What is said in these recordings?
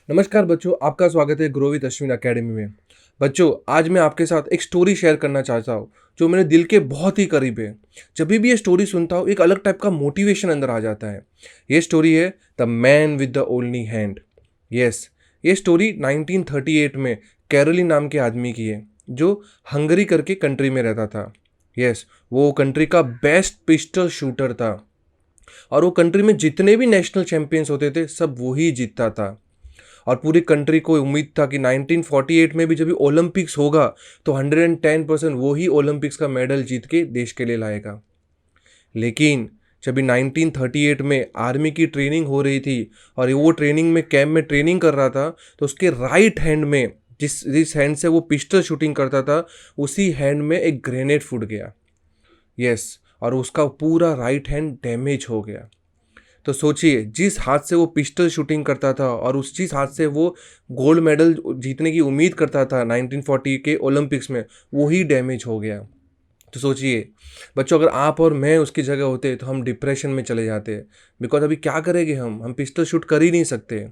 नमस्कार बच्चों, आपका स्वागत है ग्रो विद अश्विन अकेडमी में। बच्चों, आज मैं आपके साथ एक स्टोरी शेयर करना चाहता हूँ जो मेरे दिल के बहुत ही करीब है। जब भी ये स्टोरी सुनता हूँ एक अलग टाइप का मोटिवेशन अंदर आ जाता है। ये स्टोरी है the man with the only hand. Yes, ये स्टोरी 1938 में कैरोलिन नाम के आदमी की है जो हंगरी करके कंट्री में रहता था। यस, वो कंट्री का बेस्ट पिस्टल शूटर था और वो कंट्री में जितने भी नेशनल चैंपियंस होते थे सब वो ही जीतता था। और पूरी कंट्री को उम्मीद था कि 1948 में भी जब भी ओलंपिक्स होगा तो 110% वो ही ओलंपिक्स का मेडल जीत के देश के लिए लाएगा। लेकिन जब भी 1938 में आर्मी की ट्रेनिंग हो रही थी और वो ट्रेनिंग में कैंप में ट्रेनिंग कर रहा था तो उसके राइट हैंड में जिस हैंड से वो पिस्टल शूटिंग करता था उसी हैंड में एक ग्रेनेड फूट गया। यस, और उसका पूरा राइट हैंड डैमेज हो गया। तो सोचिए, जिस हाथ से वो पिस्टल शूटिंग करता था और उस जिस हाथ से वो गोल्ड मेडल जीतने की उम्मीद करता था 1940 के ओलंपिक्स में, वो ही डैमेज हो गया। तो सोचिए बच्चों, अगर आप और मैं उसकी जगह होते तो हम डिप्रेशन में चले जाते। बिकॉज अभी क्या करेंगे, हम पिस्टल शूट कर ही नहीं सकते।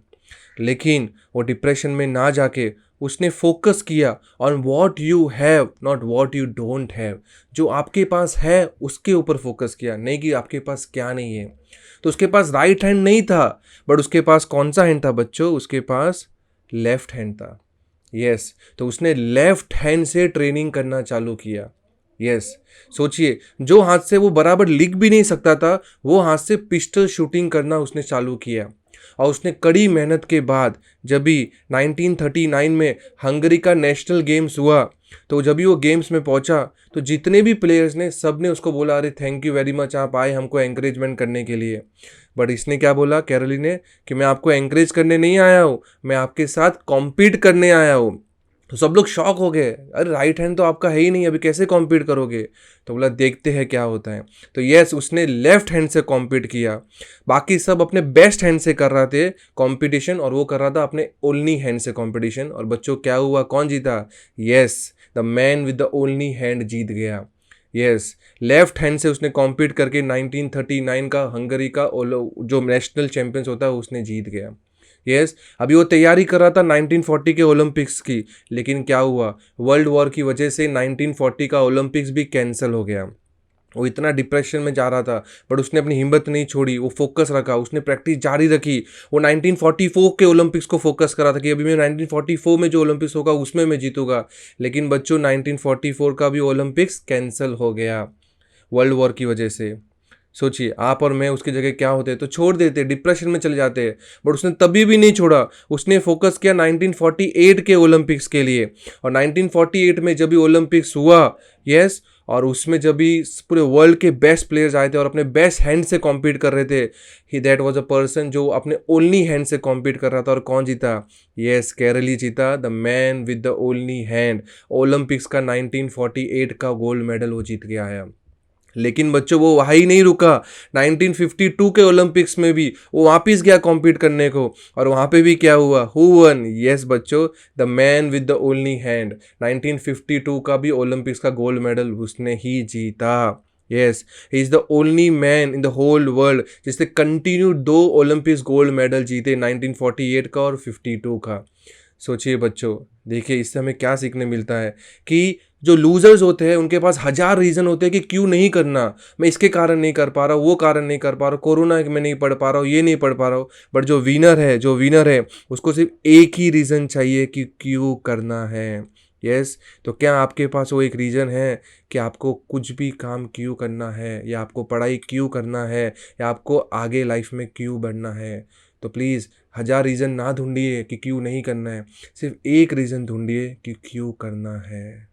लेकिन वो डिप्रेशन में ना जाके उसने फोकस किया on what you have, not what you don't have. जो आपके पास है उसके ऊपर फोकस किया, नहीं कि आपके पास क्या नहीं है। तो उसके पास राइट हैंड नहीं था, बट उसके पास कौन सा हैंड था बच्चों? उसके पास लेफ्ट हैंड था। यस, तो उसने लेफ्ट हैंड से ट्रेनिंग करना चालू किया। यस, सोचिए, जो हाथ से वो बराबर लिख भी नहीं सकता था वो हाथ से पिस्टल शूटिंग करना उसने चालू किया। और उसने कड़ी मेहनत के बाद जब भी 1939 में हंगरी का नेशनल गेम्स हुआ तो जब भी वो गेम्स में पहुंचा तो जितने भी प्लेयर्स ने सब ने उसको बोला, अरे थैंक यू वेरी मच, आप आए हमको एंकरेजमेंट करने के लिए। बट इसने क्या बोला कैरोलिन ने कि मैं आपको एंकरेज करने नहीं आया हूँ, मैं आपके साथ कॉम्पीट करने आया हूँ। तो सब लोग शॉक हो गए, अरे राइट हैंड तो आपका है ही नहीं, अभी कैसे कॉम्पीट करोगे? तो बोला देखते हैं क्या होता है। तो यस, उसने लेफ्ट हैंड से कॉम्पीट किया। बाकी सब अपने बेस्ट हैंड से कर रहे थे कंपटीशन और वो कर रहा था अपने ओनली हैंड से कंपटीशन। और बच्चों क्या हुआ, कौन जीता? Yes, the man with the only hand जीत गया। यस, लेफ्ट हैंड से उसने कॉम्पीट करके 1939 का हंगरी का जो नेशनल चैंपियंस होता है उसने जीत गया। यस, अभी वो तैयारी कर रहा था 1940 के ओलंपिक्स की। लेकिन क्या हुआ, वर्ल्ड वॉर की वजह से 1940 का ओलंपिक्स भी कैंसिल हो गया। वो इतना डिप्रेशन में जा रहा था, बट उसने अपनी हिम्मत नहीं छोड़ी, वो फोकस रखा, उसने प्रैक्टिस जारी रखी। वो 1944 के ओलंपिक्स को फोकस करा था कि अभी मैं 1944 में जो ओलंपिक्स होगा उसमें मैं जीतूंगा। लेकिन बच्चों 1944 का भी ओलंपिक्स कैंसिल हो गया वर्ल्ड वॉर की वजह से। सोचिए, आप और मैं उसकी जगह क्या होते तो छोड़ देते, डिप्रेशन में चले जाते। बट उसने तभी भी नहीं छोड़ा, उसने फोकस किया 1948 के ओलंपिक्स के लिए। और 1948 में जब भी ओलंपिक्स हुआ, यस, और उसमें जब भी पूरे वर्ल्ड के बेस्ट प्लेयर्स आए थे और अपने बेस्ट हैंड से कॉम्पीट कर रहे थे, ही दैट वाज अ पर्सन जो अपने ओनली हैंड से कॉम्पीट कर रहा था। और कौन जीता? यस, केरली जीता, the man with the only hand. Olympics का 1948 का गोल्ड मेडल वो जीत के आया। लेकिन बच्चों वो वहाँ ही नहीं रुका, 1952 के ओलंपिक्स में भी वो वापिस गया कॉम्पीट करने को। और वहाँ पे भी क्या हुआ, हु वन? यस बच्चों, the man with the only hand. 1952 का भी ओलंपिक्स का गोल्ड मेडल उसने ही जीता। Yes, he is the only man in the whole world जिसने कंटिन्यू 2 ओलंपिक्स गोल्ड मेडल जीते, 1948 का और 52 का। सोचिए बच्चों, देखिए इससे हमें क्या सीखने मिलता है कि जो लूजर्स होते हैं उनके पास हजार रीज़न होते हैं कि क्यों नहीं करना। मैं इसके कारण नहीं कर पा रहा हूँ, वो कारण नहीं कर पा रहा हूँ, कोरोना में नहीं पढ़ पा रहा हूँ, ये नहीं पढ़ पा रहा हूँ। बट जो विनर है उसको सिर्फ एक ही रीज़न चाहिए कि क्यों करना है। यस, तो क्या आपके पास वो एक रीज़न है कि आपको कुछ भी काम क्यों करना है, या आपको पढ़ाई क्यों करना है, या आपको आगे लाइफ में क्यों बढ़ना है? तो प्लीज़ हजार रीज़न ना ढूंढिए कि क्यों नहीं करना है, सिर्फ एक रीज़न ढूंढिए कि क्यों करना है।